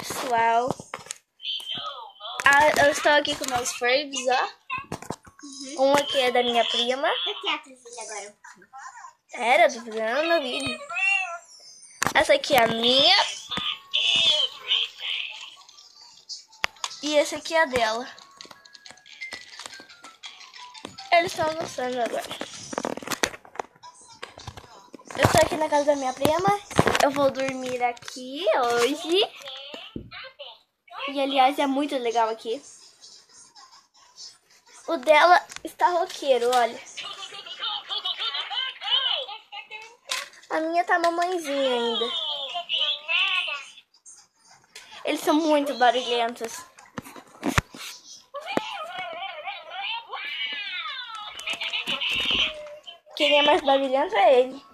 pessoal. Eu estou aqui com meus Furbies, ó. Um aqui é da minha prima. Eu quero trazer agora. Era, eu tô fazendo meu vídeo. Essa aqui é a minha. E essa aqui é a dela. Eles estão almoçando agora. Eu tô aqui na casa da minha prima. Eu vou dormir aqui hoje. E aliás é muito legal aqui. O dela está roqueiro, olha. A minha tá mamãezinha ainda. Eles são muito barulhentos. Quem é mais barulhento é ele.